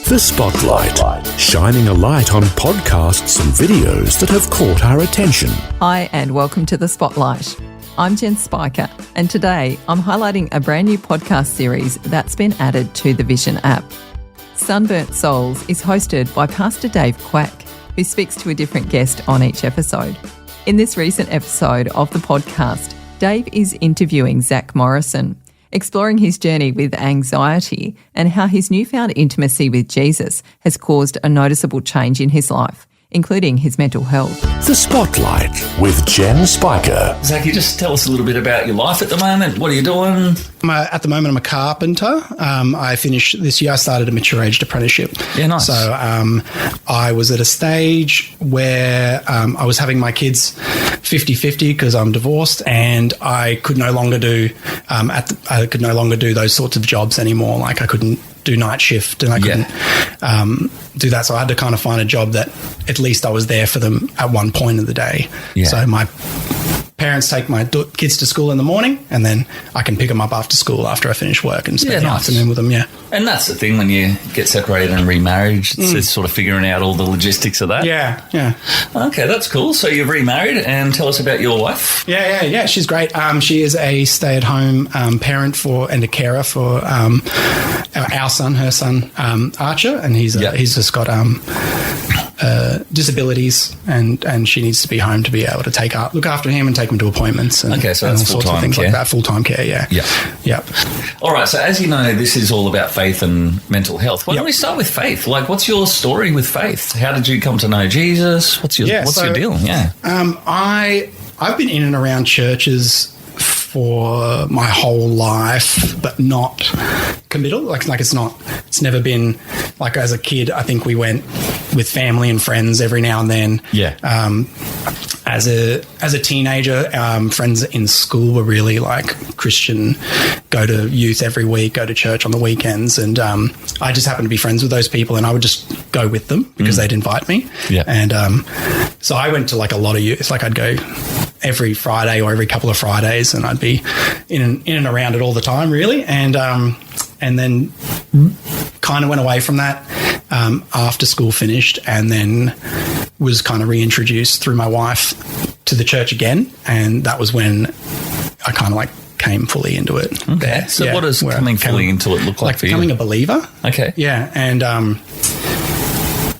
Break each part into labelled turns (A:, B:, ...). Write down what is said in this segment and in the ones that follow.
A: The Spotlight, shining a light on podcasts and videos that have caught our attention.
B: Hi and welcome to The Spotlight. I'm Jen Spiker and today I'm highlighting a brand new podcast series that's been added to the Vision app. Sunburnt Souls is hosted by Ps Dave Quak, who speaks to a different guest on each episode. In this recent episode of the podcast, Dave is interviewing Zac Morrison, exploring his journey with anxiety and how his newfound intimacy with Jesus has caused a noticeable change in his life, including his mental health.
A: The Spotlight with Jen Spiker.
C: Zac, you just tell us a little bit about your life at the moment. What are you doing?
D: At the moment, I'm a carpenter. I finished this year. I started a mature aged apprenticeship.
C: Yeah, nice.
D: So I was at a stage where I was having my kids 50-50 because I'm divorced, and I could no longer do those sorts of jobs anymore. Like I couldn't do night shift, and I couldn't do that. So I had to kind of find a job that at least I was there for them at one point of the day. Yeah. So my parents take my kids to school in the morning, and then I can pick them up after school after I finish work and spend the afternoon with them. Yeah.
C: And that's the thing when you get separated and remarried, it's sort of figuring out all the logistics of that.
D: Yeah, yeah.
C: Okay, that's cool. So you've remarried, and tell us about your wife.
D: Yeah. She's great. She is a stay-at-home parent and a carer for our son, her son, Archer, and he's just got disabilities, and she needs to be home to be able to look after him and take him to appointments. And,
C: okay, so that's
D: all sorts of things like that. Full-time care, yeah. Yep.
C: All right, so as you know, this is all about faith and mental health. Why don't we start with faith? Like, what's your story with faith? How did you come to know Jesus? What's your deal? Yeah.
D: I've been in and around churches for my whole life, but not committal. Like it's never been like as a kid. I think we went with family and friends every now and then.
C: Yeah.
D: As a teenager, friends in school were really like Christian, go to youth every week, go to church on the weekends. And I just happened to be friends with those people, and I would just go with them because they'd invite me. Yeah. And so I went to like a lot of youth. Like I'd go every Friday or every couple of Fridays, and I'd be in and around it all the time, really. And then kind of went away from that after school finished, and then was kind of reintroduced through my wife to the church again, and that was when I kind of like came fully into it.
C: Okay. So what does coming fully into it look like for you?
D: Becoming a believer.
C: Okay.
D: Yeah, and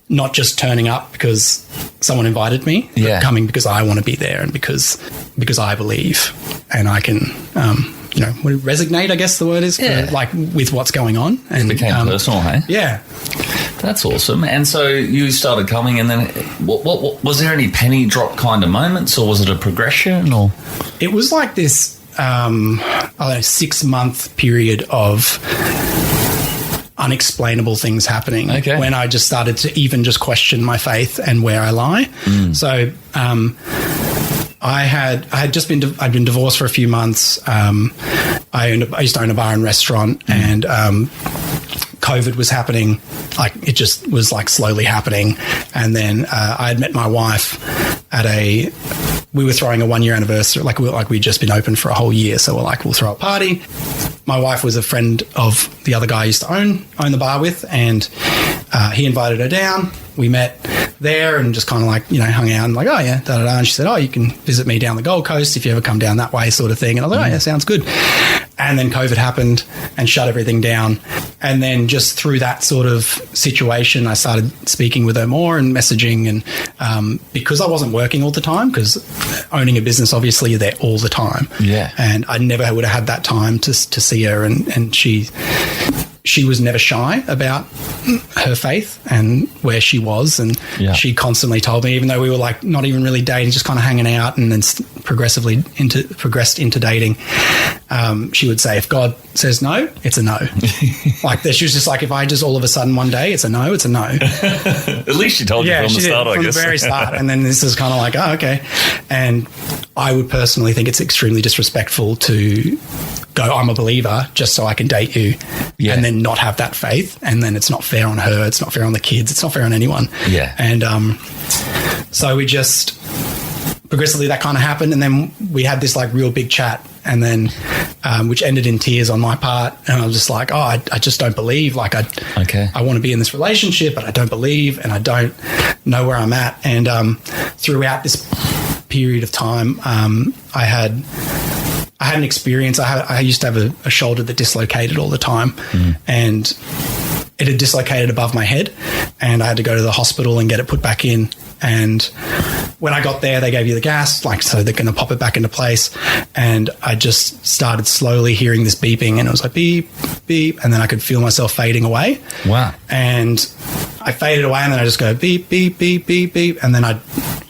D: not just turning up because someone invited me, but coming because I want to be there and because I believe, and I can resonate, I guess the word is, like with what's going on. And
C: it became personal, hey?
D: Yeah.
C: That's awesome. And so you started coming, and then what was there any penny drop kind of moments, or was it a progression? Or
D: it was like this 6-month period of unexplainable things happening when I just started to even just question my faith and where I lie. So I'd been divorced for a few months. I used to own a bar and restaurant, and COVID was happening. Like it just was like slowly happening. And then I had met my wife we were throwing a 1-year anniversary. We'd just been open for a whole year. So we're like, we'll throw a party. My wife was a friend of the other guy I used to own the bar with, and he invited her down. We met there and just kind of like, hung out and like, oh yeah, da-da-da. And she said, oh, you can visit me down the Gold Coast if you ever come down that way, sort of thing. And I was like, oh yeah, sounds good. And then COVID happened and shut everything down. And then just through that sort of situation, I started speaking with her more and messaging. And because I wasn't working all the time, because owning a business, obviously you're there all the time.
C: Yeah.
D: And I never would have had that time to see her. And she was never shy about her faith and where she was. And she constantly told me, even though we were like not even really dating, just kind of hanging out, and then progressed into dating, she would say, if God says no, it's a no. Like she was just like, if I just all of a sudden one day it's a no, it's a no.
C: At least she told you from the start, I guess. From
D: the very start. And then this is kind of like, oh, okay. And I would personally think it's extremely disrespectful to go, I'm a believer just so I can date you, and then not have that faith. And then it's not fair on her. It's not fair on the kids. It's not fair on anyone.
C: Yeah.
D: And so we just progressively that kind of happened. And then we had this like real big chat, and then which ended in tears on my part. And I was just like, I just don't believe. Like I want to be in this relationship, but I don't believe, and I don't know where I'm at. And throughout this period of time, I had an experience. I used to have a shoulder that dislocated all the time, and it had dislocated above my head, and I had to go to the hospital and get it put back in. And when I got there, they gave you the gas, like, so they're going to pop it back into place. And I just started slowly hearing this beeping, and it was like beep, beep. And then I could feel myself fading away.
C: Wow.
D: And I faded away, and then I just go beep, beep, beep, beep, beep. And then I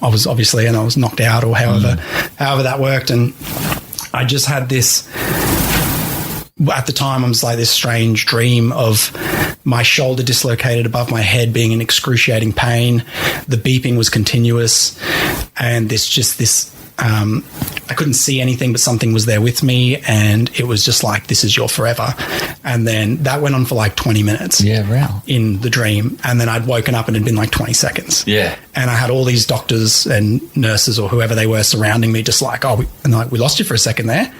D: was obviously, and I was knocked out, or however that worked. And I just had this, at the time, I was like this strange dream of my shoulder dislocated above my head, being in excruciating pain. The beeping was continuous, and this I couldn't see anything, but something was there with me, and it was just like, this is your forever. And then that went on for like 20 minutes.
C: Yeah, wow.
D: In the dream. And then I'd woken up and it'd been like 20 seconds.
C: Yeah.
D: And I had all these doctors and nurses or whoever they were surrounding me, just like, we lost you for a second there.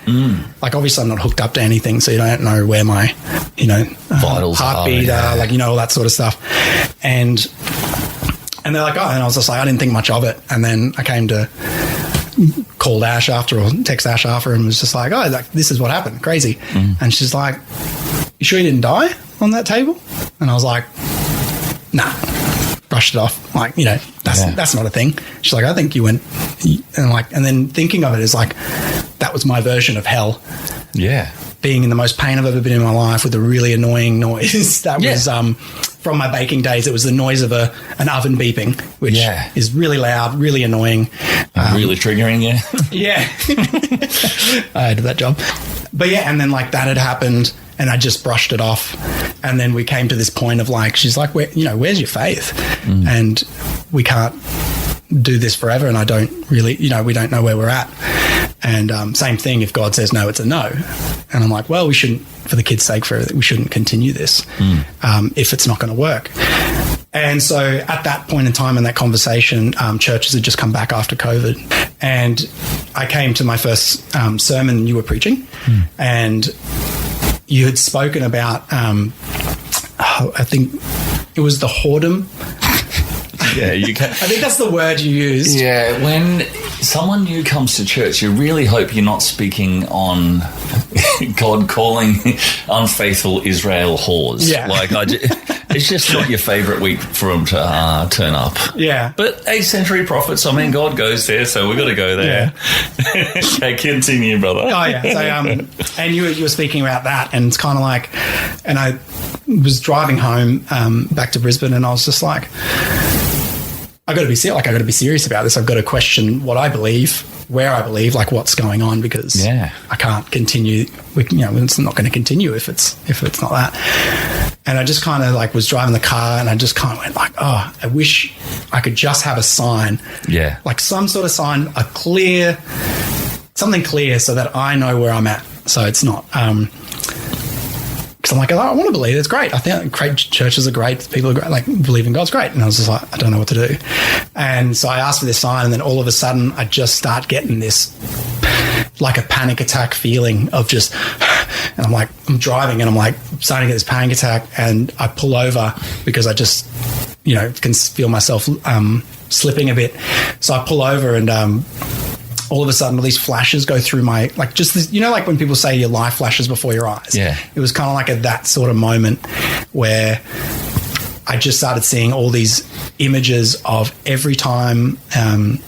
D: Like, obviously I'm not hooked up to anything, so you don't know where my,
C: vitals
D: heartbeat are, like, all that sort of stuff. And they're like, and I was just like, I didn't think much of it. And then I came to called Ash after, or text Ash after, and was just like, this is what happened. Crazy. And she's like, you sure you didn't die on that table? And I was like, nah. Brushed it off. Like, that's not a thing. She's like, I think you went, and then thinking of it is like, that was my version of hell. Yeah. Being in the most pain I've ever been in my life, with a really annoying noise. That was from my baking days. It was the noise of an oven beeping, which is really loud, really annoying.
C: Really triggering,
D: Yeah. I hated that job. But and then like that had happened, and I just brushed it off. And then we came to this point of like, she's like, where's your faith? And we can't do this forever, and I don't really, we don't know where we're at. And same thing, if God says no, it's a no. And I'm like, well, we shouldn't, for the kids' sake, we shouldn't continue this if it's not going to work. And so at that point in time in that conversation, churches had just come back after COVID. And I came to my first sermon you were preaching, and you had spoken about, I think it was the whoredom.
C: Yeah, you can.
D: I think that's the word you used.
C: Yeah, when someone new comes to church, you really hope you're not speaking on God calling unfaithful Israel whores.
D: Yeah.
C: Like, it's just not your favourite week for them to turn up.
D: Yeah.
C: But 8th century prophets, I mean, God goes there, so we've got to go there. Yeah. Okay, continue, brother.
D: Oh, yeah. So, and you were speaking about that, and it's kind of like, and I was driving home back to Brisbane, and I was just like, I got to be serious about this. I've got to question what I believe, where I believe, like what's going on, because I can't continue. It's not going to continue if it's not that. And I just kind of like was driving the car, and I just kind of went like, I wish I could just have a sign, like some sort of sign, something clear, so that I know where I'm at. So it's not. I'm like, I want to believe. It's great. I think great churches are great. People are great. Like, believe in God's great. And I was just like, I don't know what to do. And so I asked for this sign, and then all of a sudden I just start getting this, like a panic attack feeling of just, and I'm like, I'm driving, and I'm like starting to get this panic attack, and I pull over because I just, can feel myself slipping a bit. So I pull over, and all of a sudden all these flashes go through my, like, just this, like when people say your life flashes before your eyes. Yeah. It was kind of like that sort of moment where I just started seeing all these images of every time I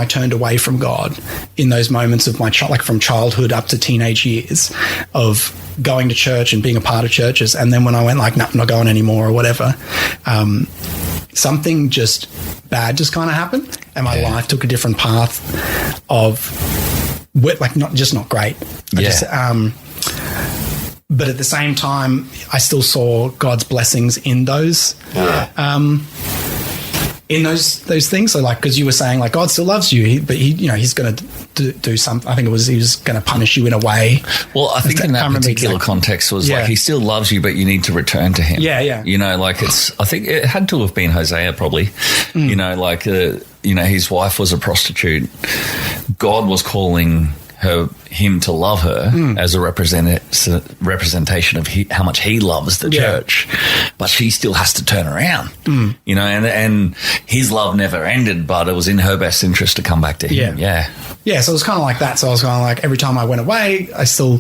D: turned away from God in those moments of my like from childhood up to teenage years of going to church and being a part of churches. And then when I went like, no, I'm not going anymore or whatever, something just bad just kind of happened, and my life took a different path of like not great. But at the same time, I still saw God's blessings in those things. So like, because you were saying like God still loves you, but he's going to do something. I think he was going to punish you in a way.
C: Well, I think in that particular context was like he still loves you, but you need to return to him.
D: Yeah.
C: You know, like I think it had to have been Hosea probably. You know, like his wife was a prostitute. God was calling him to love her as a representation of how much he loves the church, but she still has to turn around, you know, and his love never ended, but it was in her best interest to come back to him. Yeah,
D: so it was kind of like that. So I was kind of like, every time I went away, I still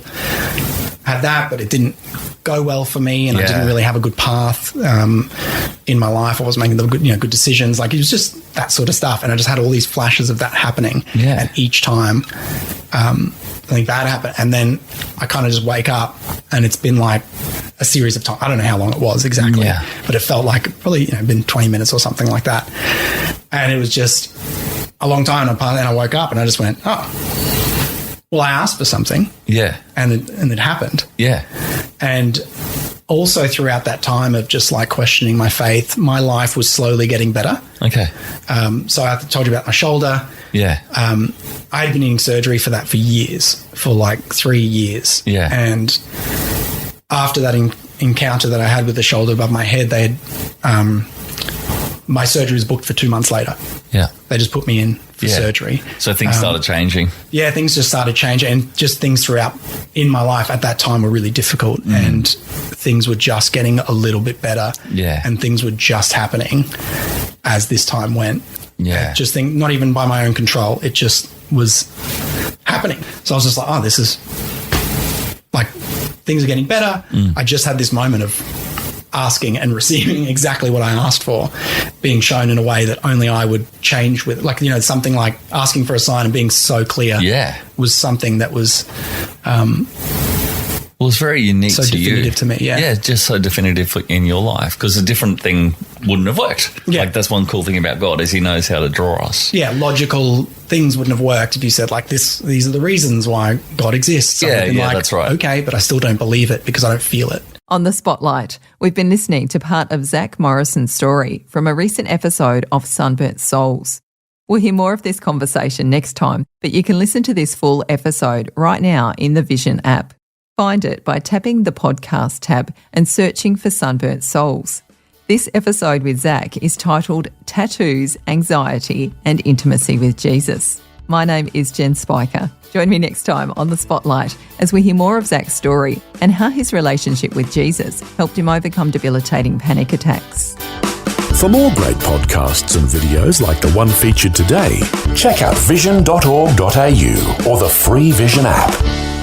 D: had that, but it didn't go well for me, and I didn't really have a good path in my life. I was making the good decisions. Like, it was just that sort of stuff, and I just had all these flashes of that happening. And each time I think that happened, and then I kind of just wake up, and it's been like a series of time. I don't know how long it was exactly, but it felt like probably been 20 minutes or something like that, and it was just a long time. And I woke up, and I just went, well, I asked for something, and it happened, and also throughout that time of just like questioning my faith, my life was slowly getting better. So I told you about my shoulder. I had been in surgery for that for years, for like 3 years. And after that encounter that I had with the shoulder above my head, they had my surgery was booked for 2 months later. They just put me in for surgery.
C: So things started changing.
D: Things just started changing, and just things throughout in my life at that time were really difficult, and things were just getting a little bit better. And things were just happening as this time went. Just not even by my own control. It just was happening. So I was just like, this is like, things are getting better. I just had this moment of asking and receiving exactly what I asked for, being shown in a way that only I would change with, like, something like asking for a sign and being so clear was something that was
C: well, it's very unique
D: so
C: to you.
D: definitive to me,
C: just so definitive in your life, because a different thing wouldn't have worked. Like, that's one cool thing about God, is he knows how to draw us.
D: Logical things wouldn't have worked if you said, like, these are the reasons why God exists.
C: That's right.
D: Okay, but I still don't believe it because I don't feel it.
B: On the Spotlight, we've been listening to part of Zac Morrison's story from a recent episode of Sunburnt Souls. We'll hear more of this conversation next time, but you can listen to this full episode right now in the Vision app. Find it by tapping the podcast tab and searching for Sunburnt Souls. This episode with Zac is titled Tattoos, Anxiety and Intimacy with Jesus. My name is Jen Spiker. Join me next time on The Spotlight as we hear more of Zac's story and how his relationship with Jesus helped him overcome debilitating panic attacks.
A: For more great podcasts and videos like the one featured today, check out vision.org.au or the free Vision app.